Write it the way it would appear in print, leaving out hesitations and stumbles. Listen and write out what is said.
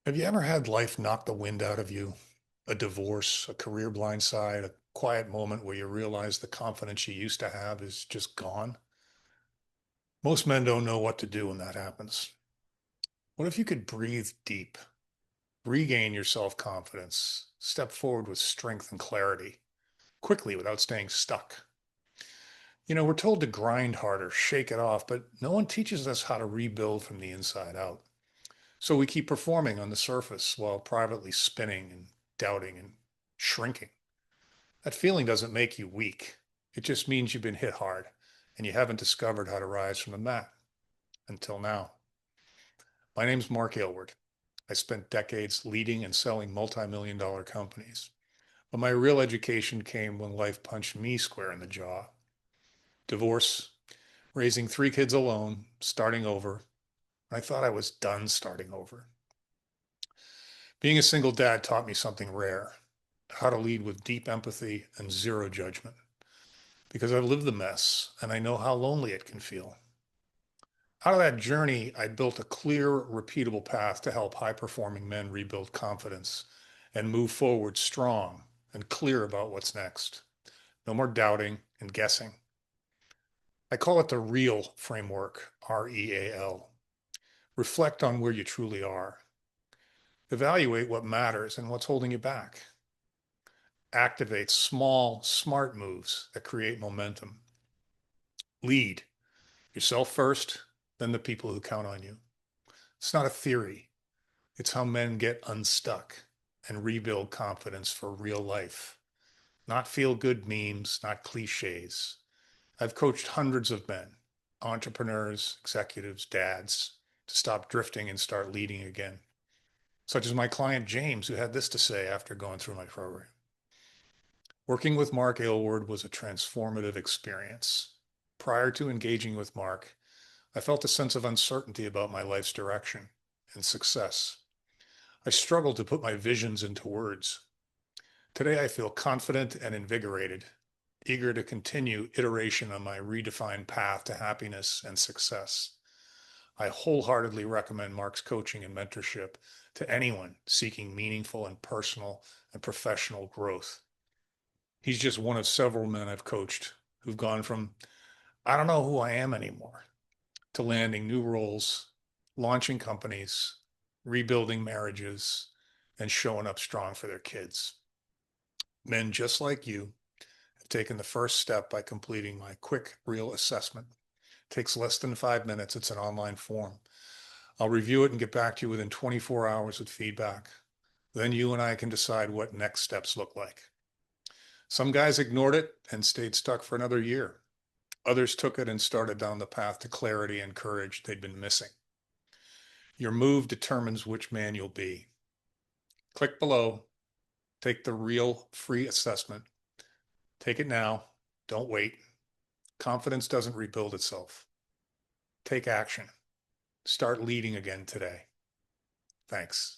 Have you ever had life knock the wind out of you? A divorce, a career blindside, a quiet moment where you realize the confidence you used to have is just gone? Most men don't know what to do when that happens. What if you could breathe deep, regain your self confidence, step forward with strength and clarity, quickly without staying stuck? We're told to grind harder, shake it off, but no one teaches us how to rebuild from the inside out. So we keep performing on the surface while privately spinning and doubting and shrinking. That feeling doesn't make you weak. It just means you've been hit hard and you haven't discovered how to rise from the mat until now. My name's Mark Aylward. I spent decades leading and selling multi-million dollar companies. But my real education came when life punched me square in the jaw. Divorce, raising three kids alone, starting over. I thought I was done starting over. Being a single dad taught me something rare: how to lead with deep empathy and zero judgment. Because I've lived the mess and I know how lonely it can feel. Out of that journey, I built a clear, repeatable path to help high performing men rebuild confidence and move forward strong and clear about what's next. No more doubting and guessing. I call it the R.E.A.L framework, R.E.A.L. Reflect on where you truly are. Evaluate what matters and what's holding you back. Activate small, smart moves that create momentum. Lead yourself first, then the people who count on you. It's not a theory. It's how men get unstuck and rebuild confidence for real life. Not feel good memes, not cliches. I've coached hundreds of men, entrepreneurs, executives, dads, to stop drifting and start leading again. Such as my client James, who had this to say after going through my program. Working with Mark Aylward was a transformative experience. Prior to engaging with Mark, I felt a sense of uncertainty about my life's direction and success. I struggled to put my visions into words. Today, I feel confident and invigorated, eager to continue iteration on my redefined path to happiness and success. I wholeheartedly recommend Mark's coaching and mentorship to anyone seeking meaningful and personal and professional growth. He's just one of several men I've coached who've gone from, I don't know who I am anymore, to landing new roles, launching companies, rebuilding marriages, and showing up strong for their kids. Men just like you have taken the first step by completing my quick R.E.A.L assessment. It takes less than 5 minutes. It's an online form. I'll review it and get back to you within 24 hours with feedback. Then you and I can decide what next steps look like. Some guys ignored it and stayed stuck for another year. Others took it and started down the path to clarity and courage they'd been missing. Your move determines which man you'll be. Click below, take the R.E.A.L free assessment. Take it now. Don't wait. Confidence doesn't rebuild itself. Take action. Start leading again today. Thanks.